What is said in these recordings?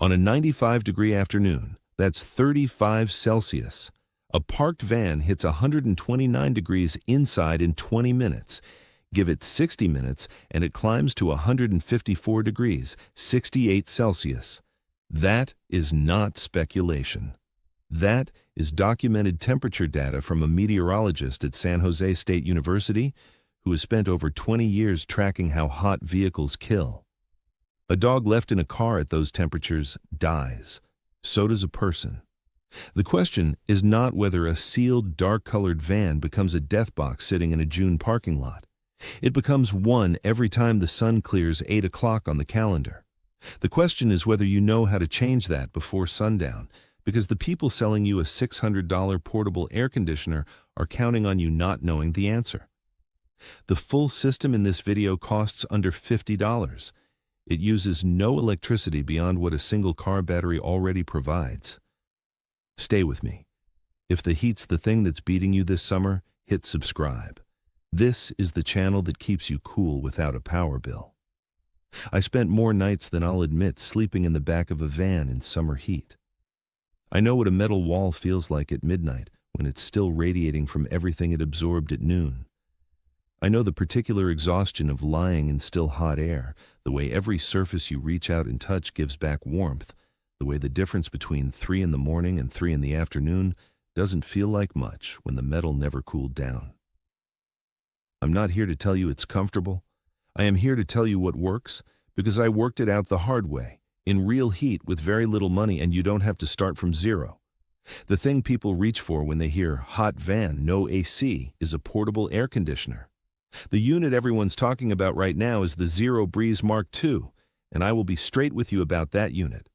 On a 95-degree afternoon, that's 35 Celsius. A parked van hits 129 degrees inside in 20 minutes. Give it 60 minutes and it climbs to 154 degrees, 68 Celsius. That is not speculation. That is documented temperature data from a meteorologist at San Jose State University who has spent over 20 years tracking how hot vehicles kill. A dog left in a car at those temperatures dies. So does a person. The question is not whether a sealed, dark-colored van becomes a death box sitting in a June parking lot. It becomes one every time the sun clears 8 o'clock on the calendar. The question is whether you know how to change that before sundown, because the people selling you a $600 portable air conditioner are counting on you not knowing the answer. The full system in this video costs under $50. It uses no electricity beyond what a single car battery already provides. Stay with me. If the heat's the thing that's beating you this summer, hit subscribe. This is the channel that keeps you cool without a power bill. I spent more nights than I'll admit sleeping in the back of a van in summer heat. I know what a metal wall feels like at midnight when it's still radiating from everything it absorbed at noon. I know the particular exhaustion of lying in still hot air, the way every surface you reach out and touch gives back warmth, the way the difference between 3 in the morning and 3 in the afternoon doesn't feel like much when the metal never cooled down. I'm not here to tell you it's comfortable. I am here to tell you what works, because I worked it out the hard way, in real heat with very little money, and you don't have to start from zero. The thing people reach for when they hear hot van, no AC, is a portable air conditioner. The unit everyone's talking about right now is the Zero Breeze Mark II, and I will be straight with you about that unit.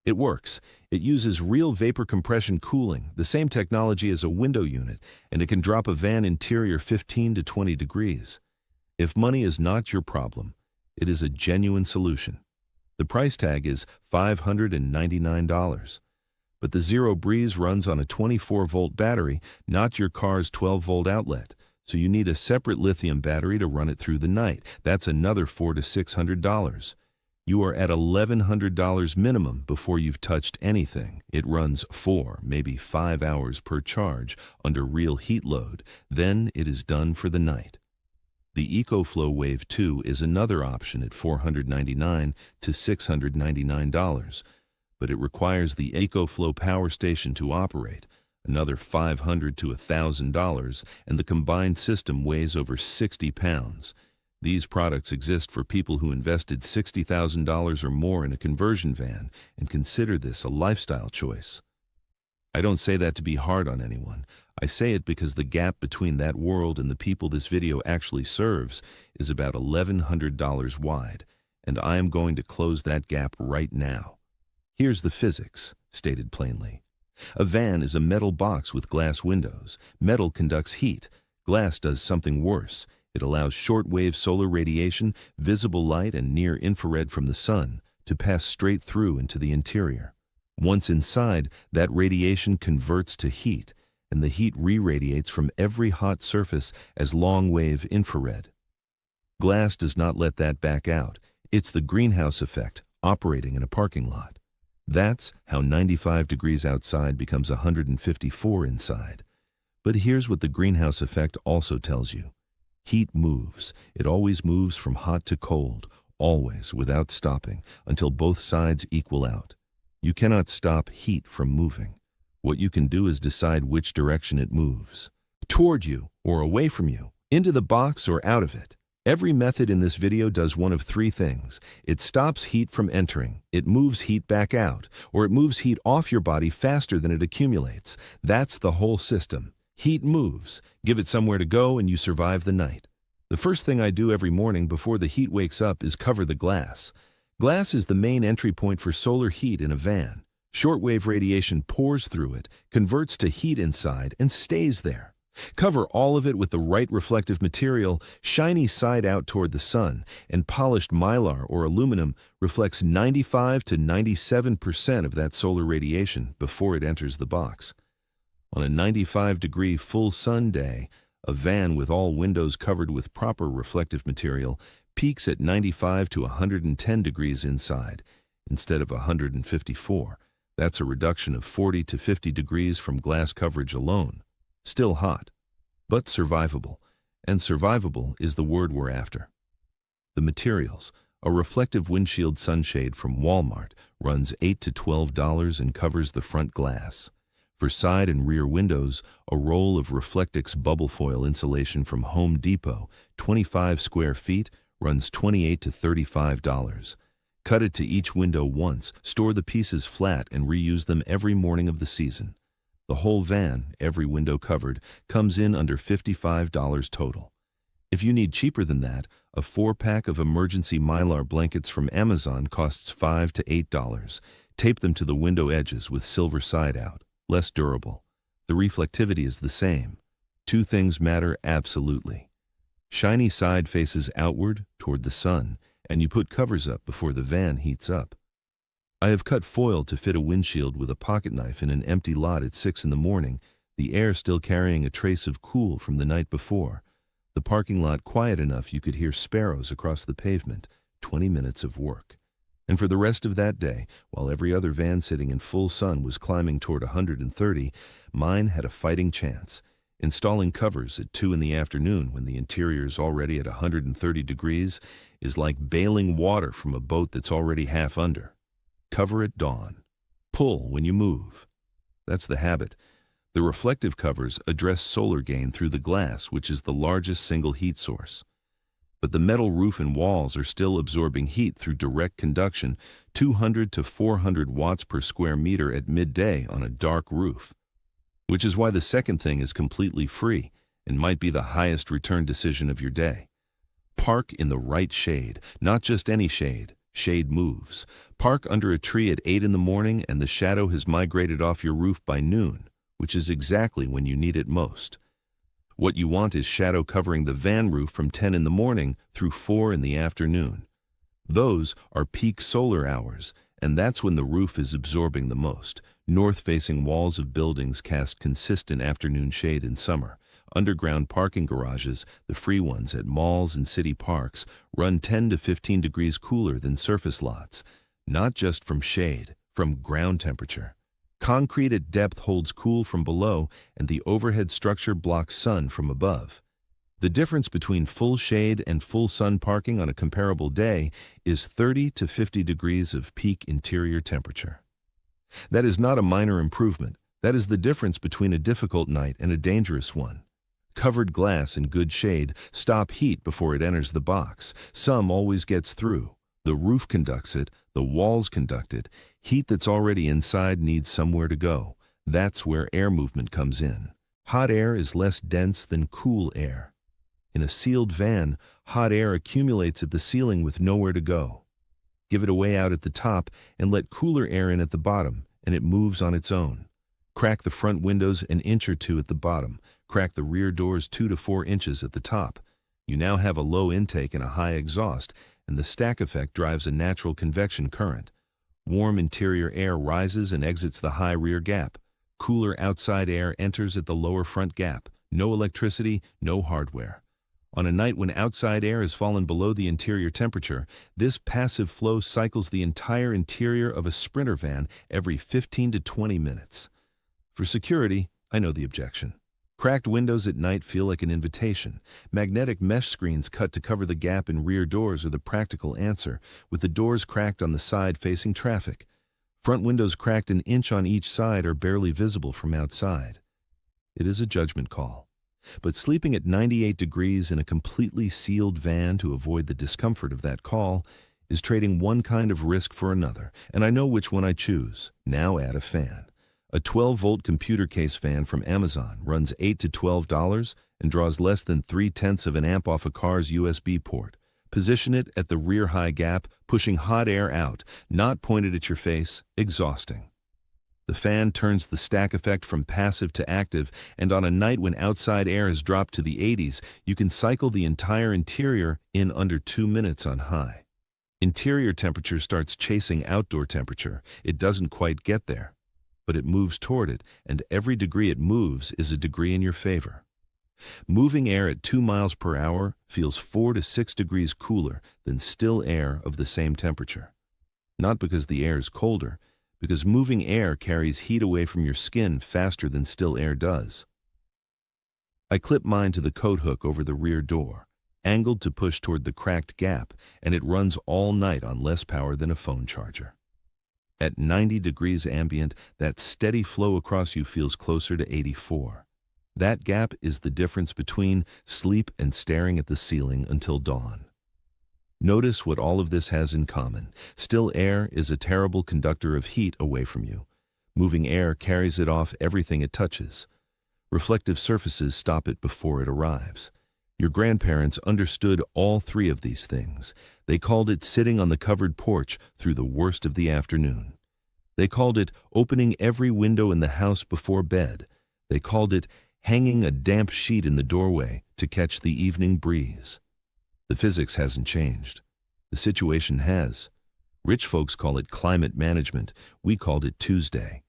It works. It uses real vapor compression cooling, the same technology as a window unit, and it can drop a van interior 15 to 20 degrees. If money is not your problem, it is a genuine solution. The price tag is $599. But the Zero Breeze runs on a 24-volt battery, not your car's 12-volt outlet. So you need a separate lithium battery to run it through the night. That's another $400 to $600. You are at $1,100 minimum before you've touched anything. It runs 4, maybe 5 hours per charge under real heat load. Then it is done for the night. The EcoFlow Wave 2 is another option at $499 to $699, but it requires the EcoFlow power station to operate, another $500 to $1,000, and the combined system weighs over 60 pounds. These products exist for people who invested $60,000 or more in a conversion van and consider this a lifestyle choice. I don't say that to be hard on anyone. I say it because the gap between that world and the people this video actually serves is about $1,100 wide, and I am going to close that gap right now. Here's the physics, stated plainly. A van is a metal box with glass windows. Metal conducts heat. Glass does something worse. It allows short-wave solar radiation, visible light, and near-infrared from the sun to pass straight through into the interior. Once inside, that radiation converts to heat, and the heat re-radiates from every hot surface as long-wave infrared. Glass does not let that back out. It's the greenhouse effect operating in a parking lot. That's how 95 degrees outside becomes 154 inside. But here's what the greenhouse effect also tells you. Heat moves. It always moves from hot to cold, always without stopping, until both sides equal out. You cannot stop heat from moving. What you can do is decide which direction it moves. Toward you or away from you, into the box or out of it. Every method in this video does one of 3 things. It stops heat from entering, it moves heat back out, or it moves heat off your body faster than it accumulates. That's the whole system. Heat moves. Give it somewhere to go and you survive the night. The first thing I do every morning before the heat wakes up is cover the glass. Glass is the main entry point for solar heat in a van. Shortwave radiation pours through it, converts to heat inside, and stays there. Cover all of it with the right reflective material, shiny side out toward the sun, and polished mylar or aluminum reflects 95 to 97% of that solar radiation before it enters the box. On a 95-degree full sun day, a van with all windows covered with proper reflective material peaks at 95 to 110 degrees inside. instead of 154. That's a reduction of 40 to 50 degrees from glass coverage alone. Still hot, but survivable. And survivable is the word we're after. The materials. A reflective windshield sunshade from Walmart runs $8 to $12 and covers the front glass. For side and rear windows, a roll of Reflectix bubble foil insulation from Home Depot, 25 square feet, runs $28 to $35. Cut it to each window once, store the pieces flat, and reuse them every morning of the season. The whole van, every window covered, comes in under $55 total. If you need cheaper than that, a 4-pack of emergency Mylar blankets from Amazon costs $5 to $8. Tape them to the window edges with silver side out. Less durable. The reflectivity is the same. Two things matter absolutely. Shiny side faces outward, toward the sun, and you put covers up before the van heats up. I have cut foil to fit a windshield with a pocket knife in an empty lot at 6 in the morning, the air still carrying a trace of cool from the night before. The parking lot quiet enough you could hear sparrows across the pavement. 20 minutes of work. And for the rest of that day, while every other van sitting in full sun was climbing toward 130, mine had a fighting chance. Installing covers at 2 in the afternoon when the interior's already at 130 degrees is like bailing water from a boat that's already half under. Cover at dawn. Pull when you move. That's the habit. The reflective covers address solar gain through the glass, which is the largest single heat source. But the metal roof and walls are still absorbing heat through direct conduction, 200 to 400 watts per square meter at midday on a dark roof. Which is why the second thing is completely free and might be the highest return decision of your day. Park in the right shade, not just any shade. Shade moves. Park under a tree at 8 in the morning and the shadow has migrated off your roof by noon, which is exactly when you need it most. What you want is shadow covering the van roof from 10 in the morning through 4 in the afternoon. Those are peak solar hours, and that's when the roof is absorbing the most. North-facing walls of buildings cast consistent afternoon shade in summer. Underground parking garages, the free ones at malls and city parks, run 10 to 15 degrees cooler than surface lots, not just from shade, from ground temperature. Concrete at depth holds cool from below, and the overhead structure blocks sun from above. The difference between full shade and full sun parking on a comparable day is 30 to 50 degrees of peak interior temperature. That is not a minor improvement. That is the difference between a difficult night and a dangerous one. Covered glass in good shade stop heat before it enters the box. Some always gets through. The roof conducts it, the walls conduct it. Heat that's already inside needs somewhere to go. That's where air movement comes in. Hot air is less dense than cool air. In a sealed van, hot air accumulates at the ceiling with nowhere to go. Give it a way out at the top and let cooler air in at the bottom, and it moves on its own. Crack the front windows an inch or two at the bottom. Crack the rear doors 2 to 4 inches at the top. You now have a low intake and a high exhaust, and the stack effect drives a natural convection current. Warm interior air rises and exits the high rear gap. Cooler outside air enters at the lower front gap. No electricity, no hardware. On a night when outside air has fallen below the interior temperature, this passive flow cycles the entire interior of a Sprinter van every 15 to 20 minutes. For security, I know the objection. Cracked windows at night feel like an invitation. Magnetic mesh screens cut to cover the gap in rear doors are the practical answer, with the doors cracked on the side facing traffic. Front windows cracked an inch on each side are barely visible from outside. It is a judgment call. But sleeping at 98 degrees in a completely sealed van to avoid the discomfort of that call is trading one kind of risk for another, and I know which one I choose. Now add a fan. A 12-volt computer case fan from Amazon runs $8 to $12 and draws less than 3/10 of an amp off a car's USB port. Position it at the rear high gap, pushing hot air out, not pointed at your face, exhausting. The fan turns the stack effect from passive to active, and on a night when outside air has dropped to the 80s, you can cycle the entire interior in under 2 minutes on high. Interior temperature starts chasing outdoor temperature. It doesn't quite get there, but it moves toward it, and every degree it moves is a degree in your favor. Moving air at 2 miles per hour feels 4 to 6 degrees cooler than still air of the same temperature. Not because the air is colder, because moving air carries heat away from your skin faster than still air does. I clip mine to the coat hook over the rear door, angled to push toward the cracked gap, and it runs all night on less power than a phone charger. At 90 degrees ambient, that steady flow across you feels closer to 84. That gap is the difference between sleep and staring at the ceiling until dawn. Notice what all of this has in common. Still air is a terrible conductor of heat away from you. Moving air carries it off everything it touches. Reflective surfaces stop it before it arrives. Your grandparents understood all three of these things. They called it sitting on the covered porch through the worst of the afternoon. They called it opening every window in the house before bed. They called it hanging a damp sheet in the doorway to catch the evening breeze. The physics hasn't changed. The situation has. Rich folks call it climate management. We called it Tuesday.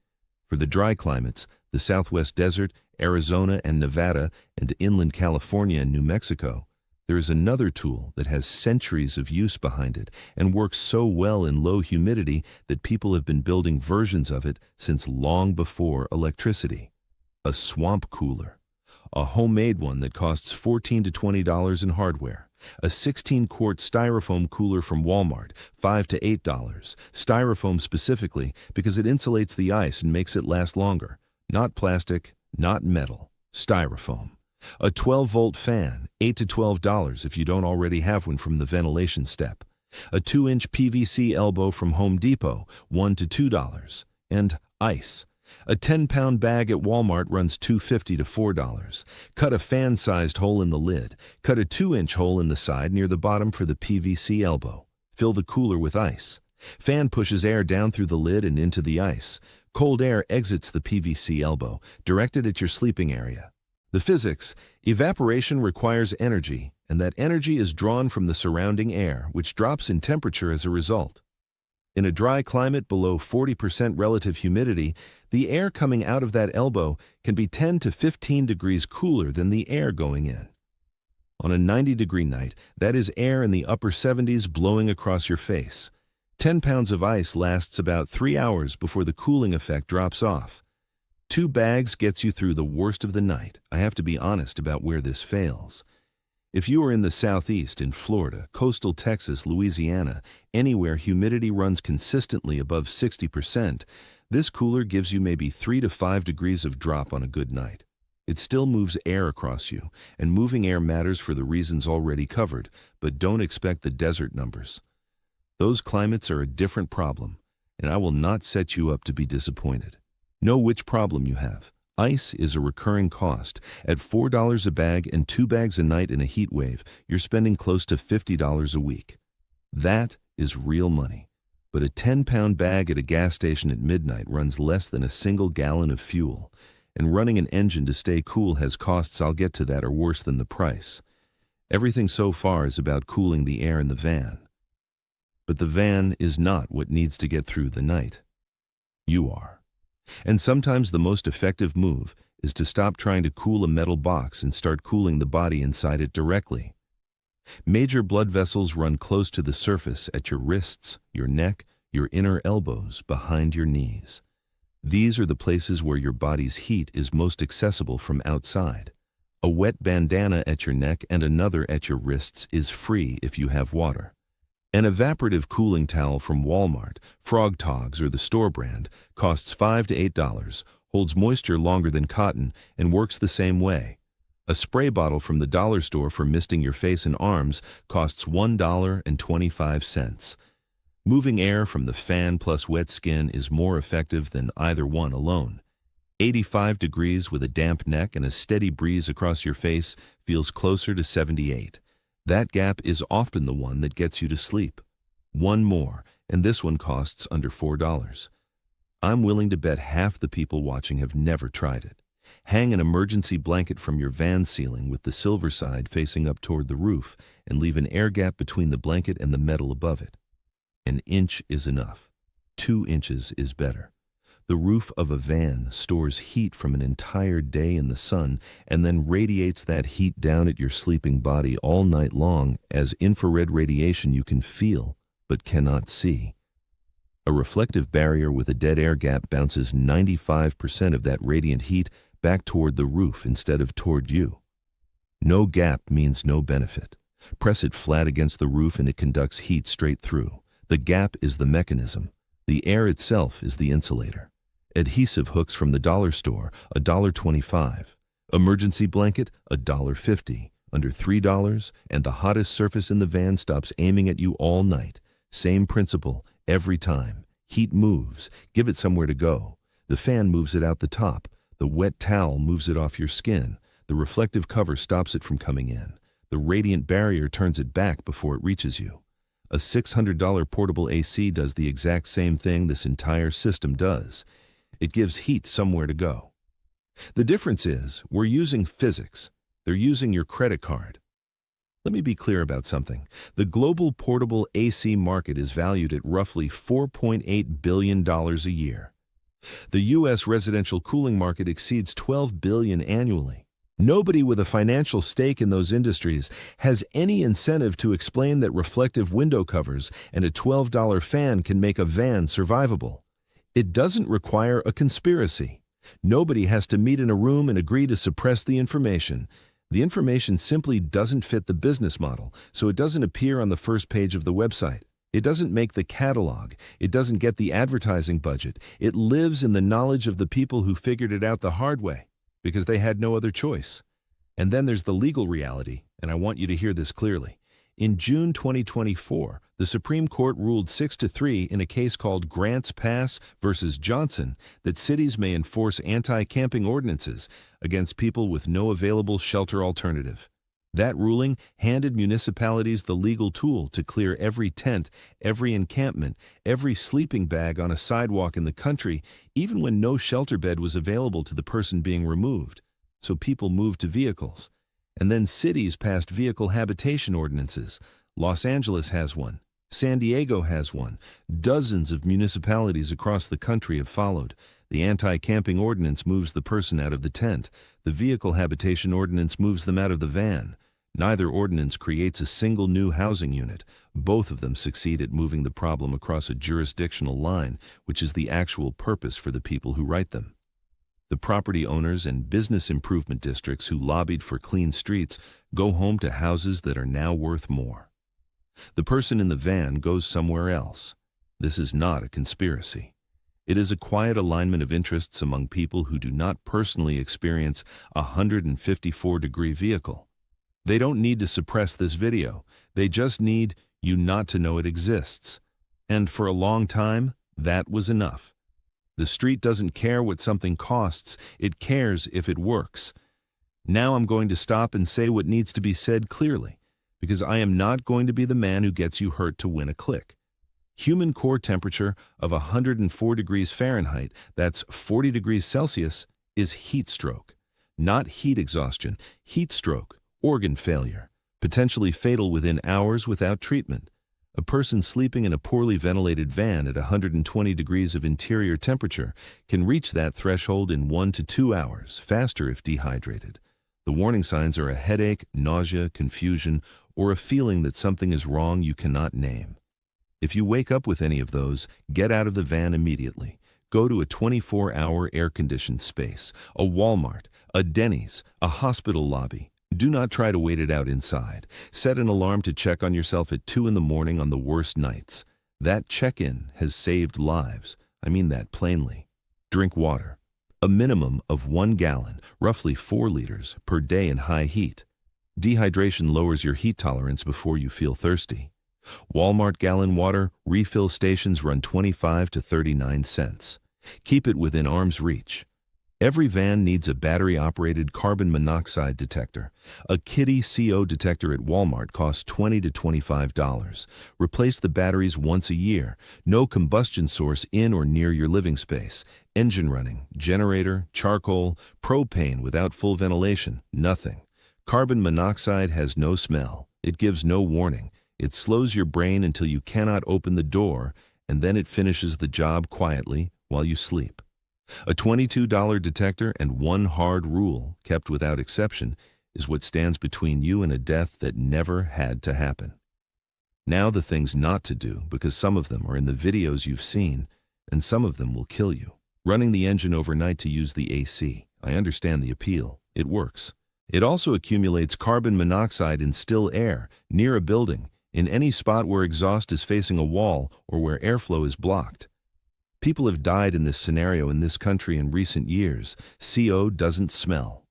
For the dry climates, the Southwest Desert, Arizona and Nevada, and inland California and New Mexico, there is another tool that has centuries of use behind it and works so well in low humidity that people have been building versions of it since long before electricity. A swamp cooler. A homemade one that costs $14 to $20 in hardware. A 16-quart styrofoam cooler from Walmart, $5 to $8. Styrofoam specifically because it insulates the ice and makes it last longer. Not plastic, not metal. Styrofoam. A 12-volt fan, $8 to $12 if you don't already have one from the ventilation step. A 2-inch PVC elbow from Home Depot, $1 to $2. And ice. A 10-pound bag at Walmart runs $2.50 to $4. Cut a fan-sized hole in the lid. Cut a 2-inch hole in the side near the bottom for the PVC elbow. Fill the cooler with ice. Fan pushes air down through the lid and into the ice. Cold air exits the PVC elbow, directed at your sleeping area. The physics: evaporation requires energy, and that energy is drawn from the surrounding air, which drops in temperature as a result. In a dry climate below 40% relative humidity, the air coming out of that elbow can be 10 to 15 degrees cooler than the air going in. On a 90-degree night, that is air in the upper 70s blowing across your face. 10 pounds of ice lasts about 3 hours before the cooling effect drops off. 2 bags gets you through the worst of the night. I have to be honest about where this fails. If you are in the southeast, in Florida, coastal Texas, Louisiana, anywhere humidity runs consistently above 60%, this cooler gives you maybe 3 to 5 degrees of drop on a good night. It still moves air across you, and moving air matters for the reasons already covered, but don't expect the desert numbers. Those climates are a different problem, and I will not set you up to be disappointed. Know which problem you have. Ice is a recurring cost. At $4 a bag and 2 bags a night in a heat wave, you're spending close to $50 a week. That is real money. But a 10-pound bag at a gas station at midnight runs less than a single gallon of fuel, and running an engine to stay cool has costs I'll get to that are worse than the price. Everything so far is about cooling the air in the van. But the van is not what needs to get through the night. You are. And sometimes the most effective move is to stop trying to cool a metal box and start cooling the body inside it directly. Major blood vessels run close to the surface at your wrists, your neck, your inner elbows, behind your knees. These are the places where your body's heat is most accessible from outside. A wet bandana at your neck and another at your wrists is free if you have water. An evaporative cooling towel from Walmart, Frog Togs, or the store brand costs $5 to $8, holds moisture longer than cotton, and works the same way. A spray bottle from the dollar store for misting your face and arms costs $1.25. Moving air from the fan plus wet skin is more effective than either one alone. 85 degrees with a damp neck and a steady breeze across your face feels closer to 78. That gap is often the one that gets you to sleep. One more, and this one costs under $4. I'm willing to bet half the people watching have never tried it. Hang an emergency blanket from your van ceiling with the silver side facing up toward the roof and leave an air gap between the blanket and the metal above it. An inch is enough. 2 inches is better. The roof of a van stores heat from an entire day in the sun and then radiates that heat down at your sleeping body all night long as infrared radiation you can feel but cannot see. A reflective barrier with a dead air gap bounces 95% of that radiant heat back toward the roof instead of toward you. No gap means no benefit. Press it flat against the roof and it conducts heat straight through. The gap is the mechanism. The air itself is the insulator. Adhesive hooks from the dollar store, $1.25. Emergency blanket, $1.50. Under $3, and the hottest surface in the van stops aiming at you all night. Same principle, every time. Heat moves. Give it somewhere to go. The fan moves it out the top. The wet towel moves it off your skin. The reflective cover stops it from coming in. The radiant barrier turns it back before it reaches you. A $600 portable AC does the exact same thing this entire system does. It gives heat somewhere to go. The difference is, we're using physics. They're using your credit card. Let me be clear about something. The global portable AC market is valued at roughly $4.8 billion a year. The U.S. residential cooling market exceeds $12 billion annually. Nobody with a financial stake in those industries has any incentive to explain that reflective window covers and a $12 fan can make a van survivable. It doesn't require a conspiracy. Nobody has to meet in a room and agree to suppress the information. The information simply doesn't fit the business model, so it doesn't appear on the first page of the website. It doesn't make the catalog. It doesn't get the advertising budget. It lives in the knowledge of the people who figured it out the hard way, because they had no other choice. And then there's the legal reality, and I want you to hear this clearly. In June 2024, the Supreme Court ruled 6-3 in a case called Grants Pass versus Johnson that cities may enforce anti-camping ordinances against people with no available shelter alternative. That ruling handed municipalities the legal tool to clear every tent, every encampment, every sleeping bag on a sidewalk in the country, even when no shelter bed was available to the person being removed. So people moved to vehicles. And then cities passed vehicle habitation ordinances. Los Angeles has one. San Diego has one. Dozens of municipalities across the country have followed. The anti-camping ordinance moves the person out of the tent. The vehicle habitation ordinance moves them out of the van. Neither ordinance creates a single new housing unit. Both of them succeed at moving the problem across a jurisdictional line, which is the actual purpose for the people who write them. The property owners and business improvement districts who lobbied for clean streets go home to houses that are now worth more. The person in the van goes somewhere else. This is not a conspiracy. It is a quiet alignment of interests among people who do not personally experience a 154-degree vehicle. They don't need to suppress this video. They just need you not to know it exists. And for a long time, that was enough. The street doesn't care what something costs, it cares if it works. Now I'm going to stop and say what needs to be said clearly, because I am not going to be the man who gets you hurt to win a click. Human core temperature of 104 degrees Fahrenheit, that's 40 degrees Celsius, is heat stroke. Not heat exhaustion, heat stroke, organ failure, potentially fatal within hours without treatment. A person sleeping in a poorly ventilated van at 120 degrees of interior temperature can reach that threshold in 1 to 2 hours, faster if dehydrated. The warning signs are a headache, nausea, confusion, or a feeling that something is wrong you cannot name. If you wake up with any of those, get out of the van immediately. Go to a 24-hour air-conditioned space, a Walmart, a Denny's, a hospital lobby. Do not try to wait it out inside. Set an alarm to check on yourself at 2 in the morning on the worst nights. That check-in has saved lives. I mean that plainly. Drink water. A minimum of 1 gallon, roughly 4 liters, per day in high heat. Dehydration lowers your heat tolerance before you feel thirsty. Walmart gallon water refill stations run 25 to 39 cents. Keep it within arm's reach. Every van needs a battery-operated carbon monoxide detector. A Kitty CO detector at Walmart costs $20 to $25. Replace the batteries once a year. No combustion source in or near your living space. Engine running, generator, charcoal, propane without full ventilation, nothing. Carbon monoxide has no smell. It gives no warning. It slows your brain until you cannot open the door, and then it finishes the job quietly while you sleep. A $22 detector and one hard rule, kept without exception, is what stands between you and a death that never had to happen. Now the things not to do, because some of them are in the videos you've seen, and some of them will kill you. Running the engine overnight to use the AC. I understand the appeal. It works. It also accumulates carbon monoxide in still air, near a building, in any spot where exhaust is facing a wall or where airflow is blocked. People have died in this scenario in this country in recent years. CO doesn't smell.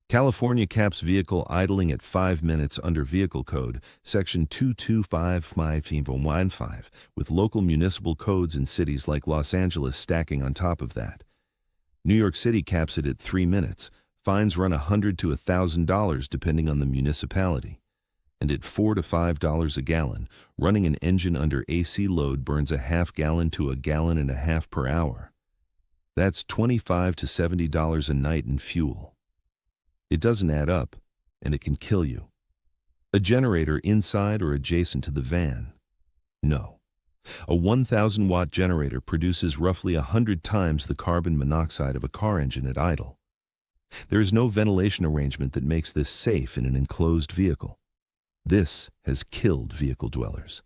California caps vehicle idling at 5 minutes under Vehicle Code, Section 225.15, with local municipal codes in cities like Los Angeles stacking on top of that. New York City caps it at 3 minutes. Fines run $100 to $1,000 depending on the municipality. And at $4 to $5 a gallon, running an engine under AC load burns a half gallon to a gallon and a half per hour. That's $25 to $70 a night in fuel. It doesn't add up, and it can kill you. A generator inside or adjacent to the van? No. A 1,000-watt generator produces roughly 100 times the carbon monoxide of a car engine at idle. There is no ventilation arrangement that makes this safe in an enclosed vehicle. This has killed vehicle dwellers.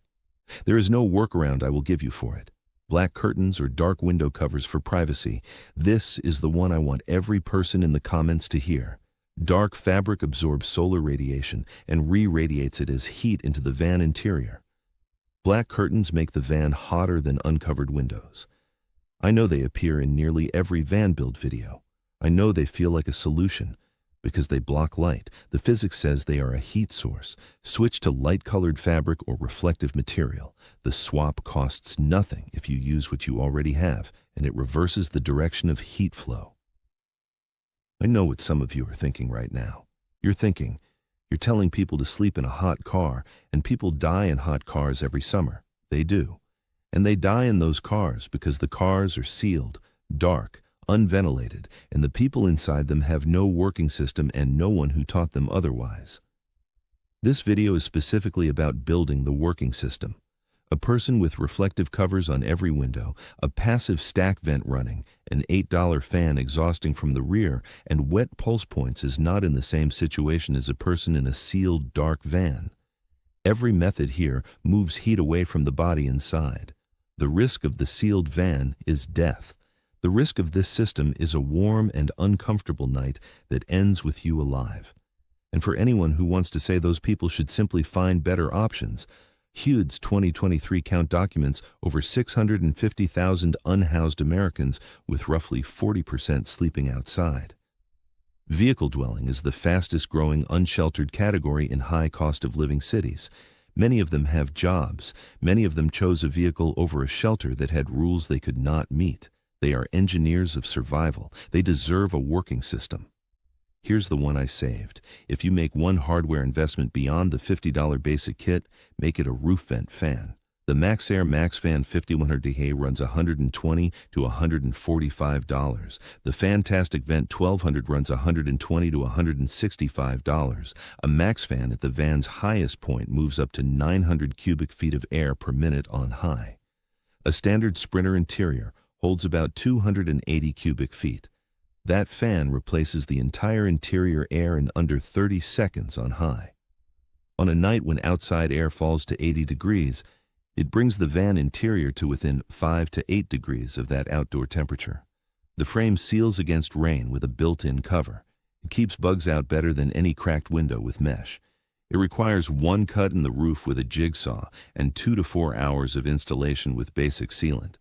There is no workaround I will give you for it. Black curtains or dark window covers for privacy. This is the one I want every person in the comments to hear. Dark fabric absorbs solar radiation and re-radiates it as heat into the van interior. Black curtains make the van hotter than uncovered windows. I know they appear in nearly every van build video. I know they feel like a solution because they block light. The physics says they are a heat source. Switch to light-colored fabric or reflective material. The swap costs nothing if you use what you already have, and it reverses the direction of heat flow. I know what some of you are thinking right now. You're thinking, you're telling people to sleep in a hot car, and people die in hot cars every summer. They do. And they die in those cars because the cars are sealed, dark, unventilated, and the people inside them have no working system and no one who taught them otherwise. This video is specifically about building the working system. A person with reflective covers on every window, a passive stack vent running, an $8 fan exhausting from the rear, and wet pulse points is not in the same situation as a person in a sealed, dark van. Every method here moves heat away from the body inside. The risk of the sealed van is death. The risk of this system is a warm and uncomfortable night that ends with you alive. And for anyone who wants to say those people should simply find better options, HUD's 2023 count documents over 650,000 unhoused Americans with roughly 40% sleeping outside. Vehicle dwelling is the fastest growing unsheltered category in high cost of living cities. Many of them have jobs. Many of them chose a vehicle over a shelter that had rules they could not meet. They are engineers of survival. They deserve a working system. Here's the one I saved. If you make one hardware investment beyond the $50 basic kit, make it a roof vent fan. The MaxAir MaxFan 5100DH runs $120 to $145. The Fantastic Vent 1200 runs $120 to $165. A MaxFan at the van's highest point moves up to 900 cubic feet of air per minute on high. A standard Sprinter interior holds about 280 cubic feet. That fan replaces the entire interior air in under 30 seconds on high. On a night when outside air falls to 80 degrees, it brings the van interior to within 5 to 8 degrees of that outdoor temperature. The frame seals against rain with a built-in cover. It keeps bugs out better than any cracked window with mesh. It requires one cut in the roof with a jigsaw and 2 to 4 hours of installation with basic sealant.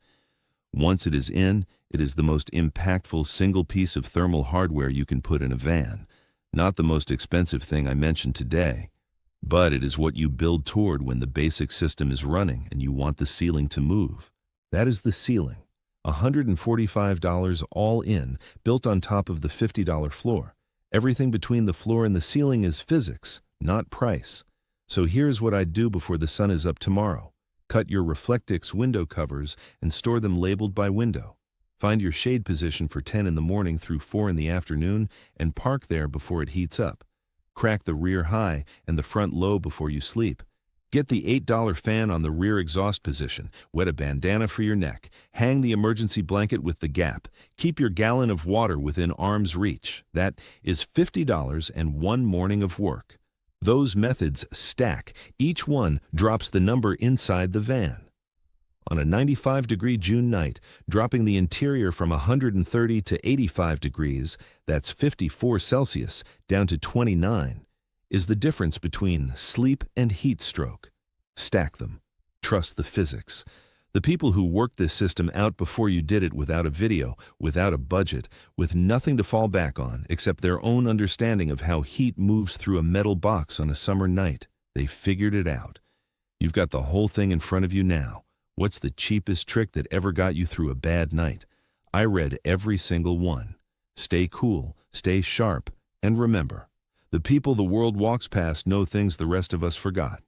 Once it is in, it is the most impactful single piece of thermal hardware you can put in a van. Not the most expensive thing I mentioned today, but it is what you build toward when the basic system is running and you want the ceiling to move. That is the ceiling. $145 all in, built on top of the $50 floor. Everything between the floor and the ceiling is physics, not price. So here's what I'd do before the sun is up tomorrow. Cut your Reflectix window covers and store them labeled by window. Find your shade position for 10 in the morning through 4 in the afternoon and park there before it heats up. Crack the rear high and the front low before you sleep. Get the $8 fan on the rear exhaust position. Wet a bandana for your neck. Hang the emergency blanket with the gap. Keep your gallon of water within arm's reach. That is $50 and one morning of work. Those methods stack. Each one drops the number inside the van. On a 95-degree June night, dropping the interior from 130 to 85 degrees, that's 54 Celsius, down to 29, is the difference between sleep and heat stroke. Stack them. Trust the physics. The people who worked this system out before you did it without a video, without a budget, with nothing to fall back on except their own understanding of how heat moves through a metal box on a summer night. They figured it out. You've got the whole thing in front of you now. What's the cheapest trick that ever got you through a bad night? I read every single one. Stay cool, stay sharp, and remember, the people the world walks past know things the rest of us forgot.